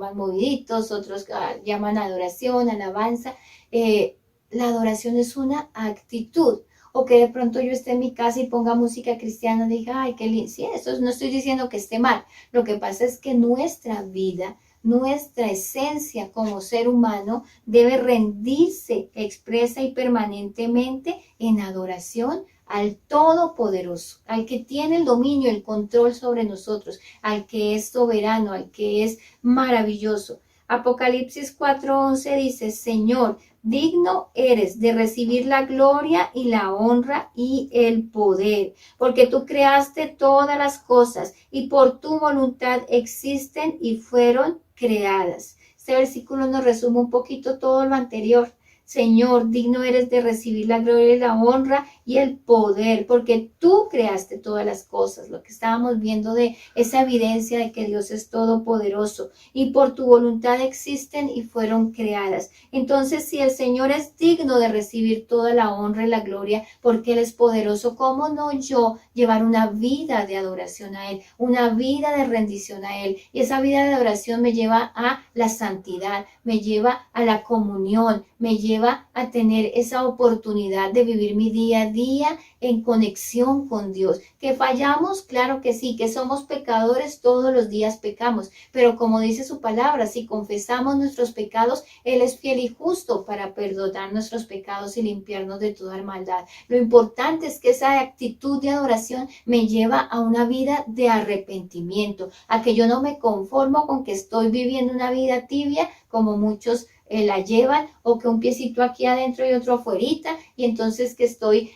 más moviditos, otros llaman adoración, alabanza. La adoración es una actitud. O que de pronto yo esté en mi casa y ponga música cristiana y diga, ay, qué lindo. Sí, eso no estoy diciendo que esté mal. Lo que pasa es que nuestra vida, nuestra esencia como ser humano debe rendirse expresa y permanentemente en adoración al Todopoderoso, al que tiene el dominio, el control sobre nosotros, al que es soberano, al que es maravilloso. Apocalipsis 4:11 dice, Señor, digno eres de recibir la gloria y la honra y el poder, porque tú creaste todas las cosas y por tu voluntad existen y fueron creadas. Este versículo nos resume un poquito todo lo anterior, Señor, digno eres de recibir la gloria y la honra y el poder, porque tú creaste todas las cosas, lo que estábamos viendo de esa evidencia de que Dios es todopoderoso y por tu voluntad existen y fueron creadas. Entonces, si el Señor es digno de recibir toda la honra y la gloria, porque Él es poderoso, ¿cómo no yo llevar una vida de adoración a Él, una vida de rendición a Él? Y esa vida de adoración me lleva a la santidad, me lleva a la comunión, me lleva a tener esa oportunidad de vivir mi día a día en conexión con Dios. Que fallamos, claro que sí, que somos pecadores, todos los días pecamos, pero como dice su palabra, si confesamos nuestros pecados, Él es fiel y justo para perdonar nuestros pecados y limpiarnos de toda maldad. Lo importante es que esa actitud de adoración me lleva a una vida de arrepentimiento, a que yo no me conformo con que estoy viviendo una vida tibia como muchos la llevan, o que un piecito aquí adentro y otro afuerita, y entonces que estoy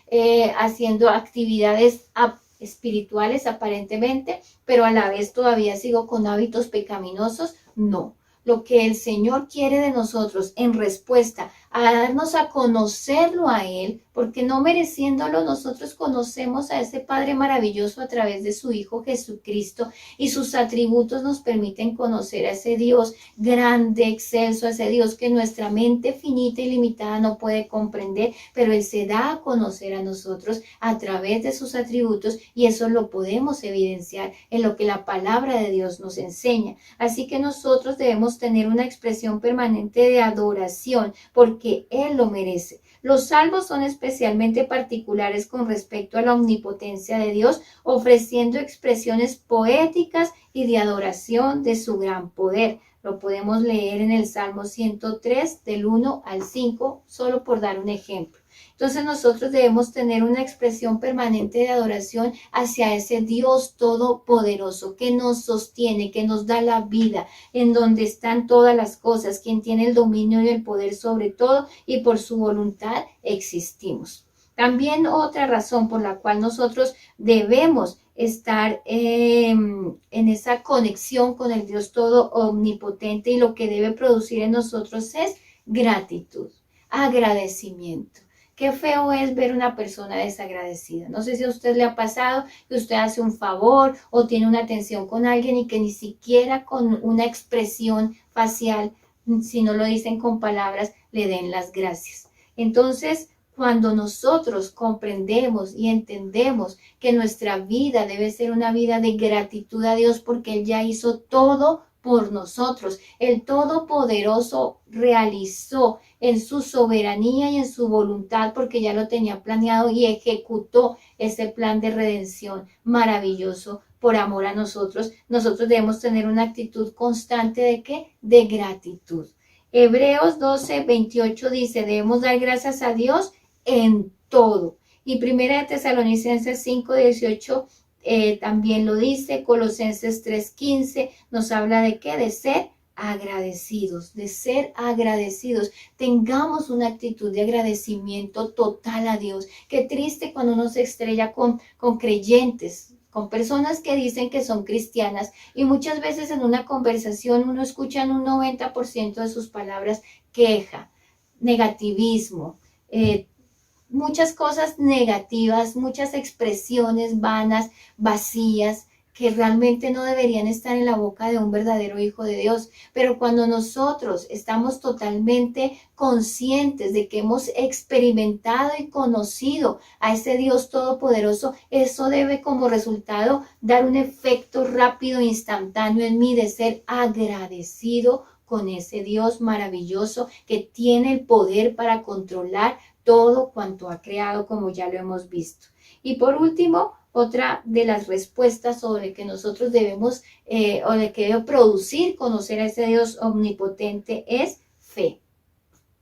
haciendo actividades espirituales aparentemente, pero a la vez todavía sigo con hábitos pecaminosos. No. Lo que el Señor quiere de nosotros en respuesta a darnos a conocerlo a Él, porque no mereciéndolo nosotros conocemos a ese Padre maravilloso a través de su Hijo Jesucristo, y sus atributos nos permiten conocer a ese Dios grande, excelso, a ese Dios que nuestra mente finita y limitada no puede comprender, pero Él se da a conocer a nosotros a través de sus atributos, y eso lo podemos evidenciar en lo que la palabra de Dios nos enseña. Así que nosotros debemos tener una expresión permanente de adoración, porque Él lo merece. Los salmos son especialmente particulares con respecto a la omnipotencia de Dios, ofreciendo expresiones poéticas y de adoración de su gran poder. Lo podemos leer en el Salmo 103, del 1 al 5, solo por dar un ejemplo. Entonces nosotros debemos tener una expresión permanente de adoración hacia ese Dios todopoderoso que nos sostiene, que nos da la vida, en donde están todas las cosas, quien tiene el dominio y el poder sobre todo, y por su voluntad existimos. También otra razón por la cual nosotros debemos estar en esa conexión con el Dios todo omnipotente, y lo que debe producir en nosotros es gratitud, agradecimiento. Qué feo es ver una persona desagradecida. No sé si a usted le ha pasado que usted hace un favor o tiene una atención con alguien y que ni siquiera con una expresión facial, si no lo dicen con palabras, le den las gracias. Entonces, cuando nosotros comprendemos y entendemos que nuestra vida debe ser una vida de gratitud a Dios porque Él ya hizo todo por nosotros, el Todopoderoso realizó en su soberanía y en su voluntad, porque ya lo tenía planeado, y ejecutó ese plan de redención maravilloso por amor a nosotros. Nosotros debemos tener una actitud constante ¿de qué? De gratitud. Hebreos 12:28 dice, debemos dar gracias a Dios en todo. Y Primera de Tesalonicenses 5:18 también lo dice. Colosenses 3:15 nos habla de qué, de ser agradecidos, de ser agradecidos. Tengamos una actitud de agradecimiento total a Dios. Qué triste cuando uno se estrella con creyentes, con personas que dicen que son cristianas, y muchas veces en una conversación uno escucha en un 90% de sus palabras queja, negativismo, muchas cosas negativas, muchas expresiones vanas, vacías, que realmente no deberían estar en la boca de un verdadero hijo de Dios. Pero cuando nosotros estamos totalmente conscientes de que hemos experimentado y conocido a ese Dios todopoderoso, eso debe como resultado dar un efecto rápido e instantáneo en mí de ser agradecido con ese Dios maravilloso que tiene el poder para controlar todo cuanto ha creado, como ya lo hemos visto. Y por último, otra de las respuestas sobre que nosotros debemos o de que debe producir conocer a ese Dios omnipotente es fe.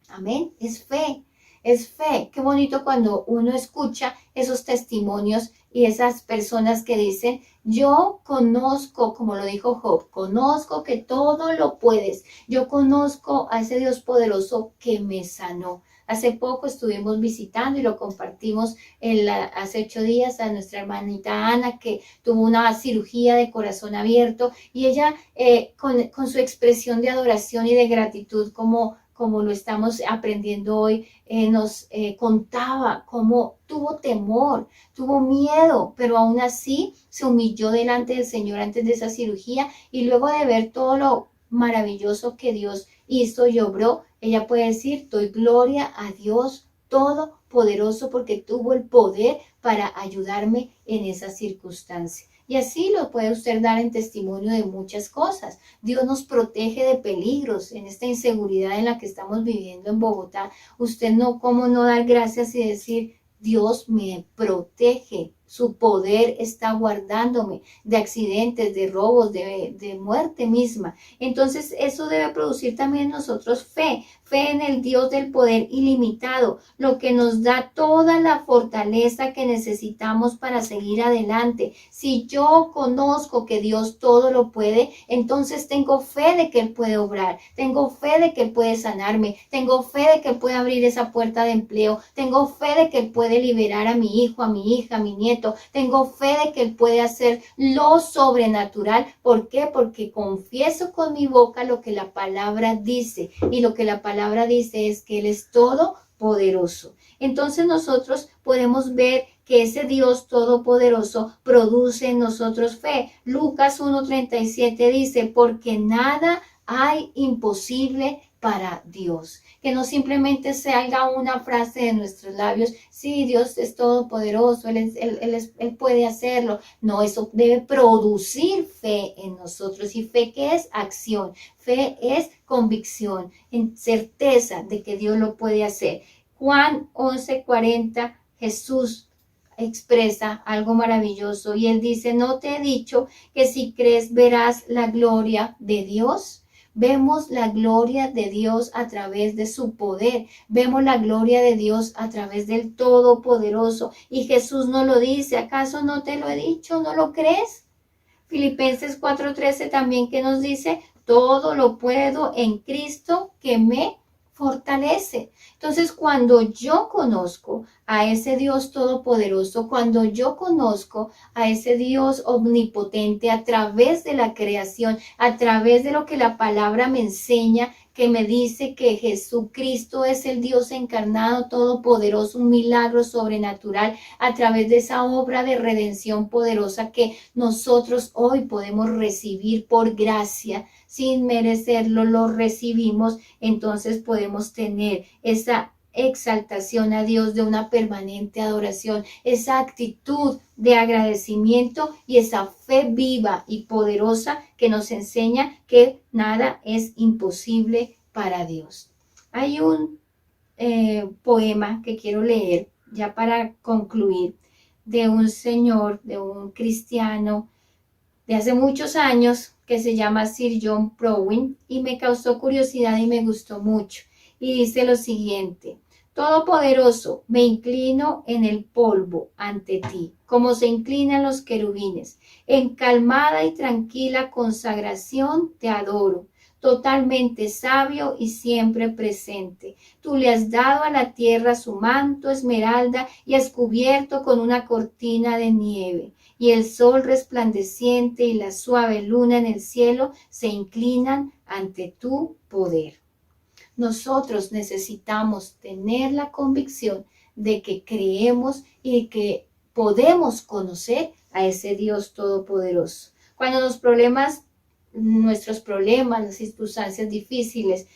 Amén, es fe. Es fe. Qué bonito cuando uno escucha esos testimonios y esas personas que dicen, yo conozco, como lo dijo Job, conozco que todo lo puedes. Yo conozco a ese Dios poderoso que me sanó. Hace poco estuvimos visitando y lo compartimos hace 8 días a nuestra hermanita Ana, que tuvo una cirugía de corazón abierto, y ella con su expresión de adoración y de gratitud como como lo estamos aprendiendo hoy, nos contaba cómo tuvo temor, tuvo miedo, pero aún así se humilló delante del Señor antes de esa cirugía, y luego de ver todo lo maravilloso que Dios hizo y obró, ella puede decir: doy gloria a Dios Todopoderoso, porque tuvo el poder para ayudarme en esa circunstancia. Y así lo puede usted dar en testimonio de muchas cosas. Dios nos protege de peligros en esta inseguridad en la que estamos viviendo en Bogotá. Usted no, ¿cómo no dar gracias y decir: Dios me protege, su poder está guardándome de accidentes, de robos, de muerte misma? Entonces eso debe producir también en nosotros fe en el Dios del poder ilimitado, lo que nos da toda la fortaleza que necesitamos para seguir adelante. Si yo conozco que Dios todo lo puede, entonces tengo fe de que Él puede obrar, tengo fe de que Él puede sanarme, tengo fe de que Él puede abrir esa puerta de empleo, tengo fe de que Él puede liberar a mi hijo, a mi hija, a mi nieto, tengo fe de que Él puede hacer lo sobrenatural. ¿Por qué? Porque confieso con mi boca lo que la palabra dice, y lo que la palabra dice es que Él es todopoderoso. Entonces nosotros podemos ver que ese Dios todopoderoso produce en nosotros fe. Lucas 1:37 dice: porque nada hay imposible para Dios. Que no simplemente salga una frase de nuestros labios: sí, Dios es todopoderoso, Él puede hacerlo. No, eso debe producir fe en nosotros. ¿Y fe qué es? Acción. Fe es convicción, en certeza de que Dios lo puede hacer. Juan 11:40, Jesús expresa algo maravilloso y Él dice: ¿no te he dicho que si crees verás la gloria de Dios? Vemos la gloria de Dios a través de su poder. Vemos la gloria de Dios a través del Todopoderoso. Y Jesús nos lo dice: ¿acaso no te lo he dicho? ¿No lo crees? Filipenses 4:13 también, que nos dice: todo lo puedo en Cristo que me fortalece. Entonces, cuando yo conozco a ese Dios todopoderoso, cuando yo conozco a ese Dios omnipotente a través de la creación, a través de lo que la palabra me enseña, que me dice que Jesucristo es el Dios encarnado todopoderoso, un milagro sobrenatural, a través de esa obra de redención poderosa que nosotros hoy podemos recibir por gracia, sin merecerlo, lo recibimos. Entonces podemos tener esa exaltación a Dios de una permanente adoración, esa actitud de agradecimiento y esa fe viva y poderosa que nos enseña que nada es imposible para Dios. Hay un poema que quiero leer ya para concluir, de un señor, de un cristiano de hace muchos años, que se llama Sir John Prowen, y me causó curiosidad y me gustó mucho. Y dice lo siguiente: Todopoderoso, me inclino en el polvo ante ti, como se inclinan los querubines. En calmada y tranquila consagración te adoro, totalmente sabio y siempre presente. Tú le has dado a la tierra su manto esmeralda y has cubierto con una cortina de nieve. Y el sol resplandeciente y la suave luna en el cielo se inclinan ante tu poder. Nosotros necesitamos tener la convicción de que creemos y que podemos conocer a ese Dios todopoderoso. Cuando nuestros problemas, las circunstancias difíciles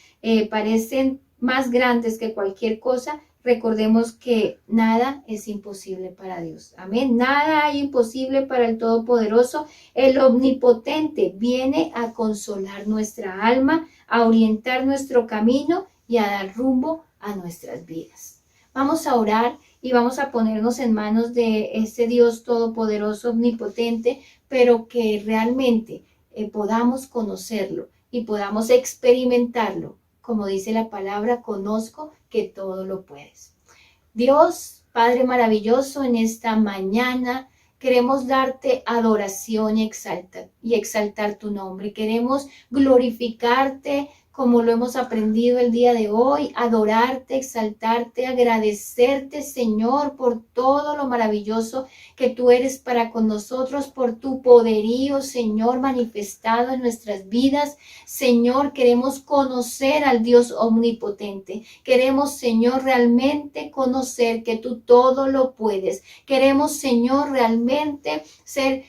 parecen más grandes que cualquier cosa, recordemos que nada es imposible para Dios. Amén. Nada hay imposible para el Todopoderoso. El Omnipotente viene a consolar nuestra alma, a orientar nuestro camino y a dar rumbo a nuestras vidas. Vamos a orar y vamos a ponernos en manos de ese Dios todopoderoso, omnipotente, pero que realmente podamos conocerlo y podamos experimentarlo. Como dice la palabra, conozco que todo lo puedes. Dios, Padre maravilloso, en esta mañana queremos darte adoración y exaltar tu nombre. Queremos glorificarte como lo hemos aprendido el día de hoy, adorarte, exaltarte, agradecerte, Señor, por todo lo maravilloso que tú eres para con nosotros, por tu poderío, Señor, manifestado en nuestras vidas. Señor, queremos conocer al Dios omnipotente. Queremos, Señor, realmente conocer que tú todo lo puedes. Queremos, Señor, realmente ser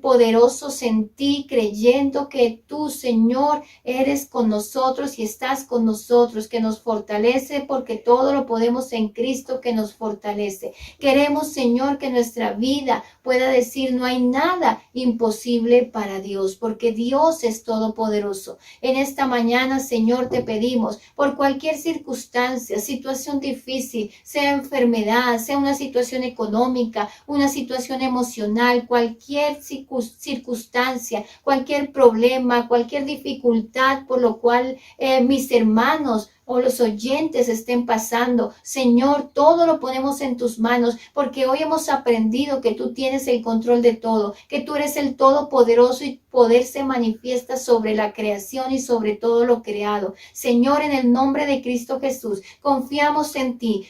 poderosos en ti, creyendo que tú, Señor, eres con nosotros y estás con nosotros, que nos fortalece, porque todo lo podemos en Cristo que nos fortalece. Queremos, Señor, que nuestra vida pueda decir: no hay nada imposible para Dios, porque Dios es todopoderoso. En esta mañana, Señor, te pedimos por cualquier circunstancia, situación difícil, sea enfermedad, sea una situación económica, una situación emocional, cualquier circunstancia, cualquier problema, cualquier dificultad por lo cual mis hermanos o los oyentes estén pasando. Señor, todo lo ponemos en tus manos, porque hoy hemos aprendido que tú tienes el control de todo, que tú eres el todopoderoso y poder se manifiesta sobre la creación y sobre todo lo creado. Señor, en el nombre de Cristo Jesús, confiamos en ti,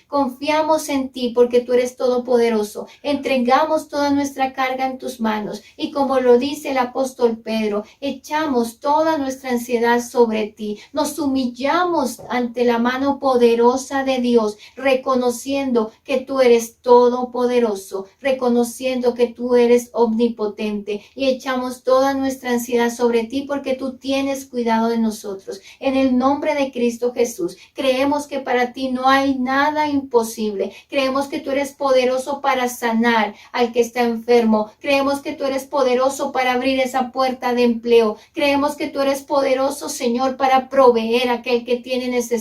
porque tú eres todopoderoso. Entregamos toda nuestra carga en tus manos y, como lo dice el apóstol Pedro, echamos toda nuestra ansiedad sobre ti. Nos humillamos ante la mano poderosa de Dios, reconociendo que tú eres todopoderoso, reconociendo que tú eres omnipotente, y echamos toda nuestra ansiedad sobre ti, porque tú tienes cuidado de nosotros. En el nombre de Cristo Jesús, creemos que para ti no hay nada imposible. Creemos que tú eres poderoso para sanar al que está enfermo. Creemos que tú eres poderoso para abrir esa puerta de empleo. Creemos que tú eres poderoso, Señor, para proveer a aquel que tiene necesidad.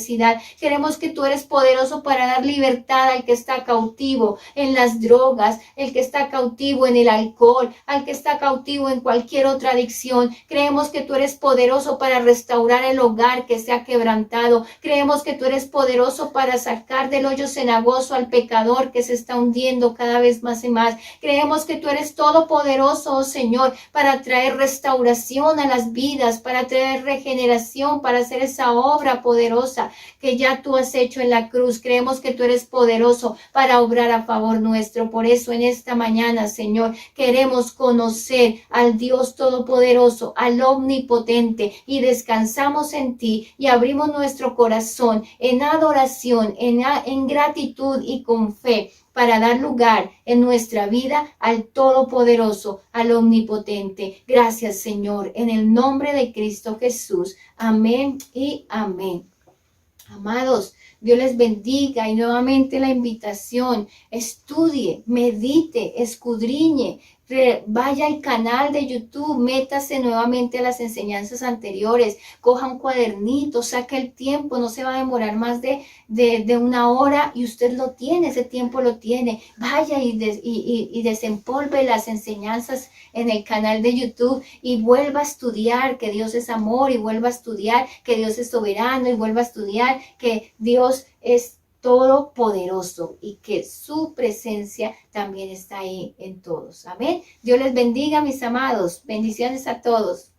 Queremos que tú eres poderoso para dar libertad al que está cautivo en las drogas, el que está cautivo en el alcohol, al que está cautivo en cualquier otra adicción. Creemos que tú eres poderoso para restaurar el hogar que se ha quebrantado. Creemos que tú eres poderoso para sacar del hoyo cenagoso al pecador que se está hundiendo cada vez más y más. Creemos que tú eres todopoderoso, oh Señor, para traer restauración a las vidas, para traer regeneración, para hacer esa obra poderosa que ya tú has hecho en la cruz. Creemos que tú eres poderoso para obrar a favor nuestro. Por eso en esta mañana, Señor, queremos conocer al Dios todopoderoso, al omnipotente, y descansamos en ti y abrimos nuestro corazón en adoración, en gratitud y con fe, para dar lugar en nuestra vida al Todopoderoso, al Omnipotente. Gracias, Señor, en el nombre de Cristo Jesús. Amén y amén. Amados, Dios les bendiga, y nuevamente la invitación: estudie, medite, escudriñe, vaya al canal de YouTube, métase nuevamente a las enseñanzas anteriores, coja un cuadernito, saque el tiempo, no se va a demorar más de una hora, y usted lo tiene, ese tiempo lo tiene. Vaya y desempolve las enseñanzas en el canal de YouTube y vuelva a estudiar que Dios es amor, y vuelva a estudiar que Dios es soberano, y vuelva a estudiar que Dios es todopoderoso y que su presencia también está ahí en todos. Amén. Dios les bendiga, mis amados. Bendiciones a todos.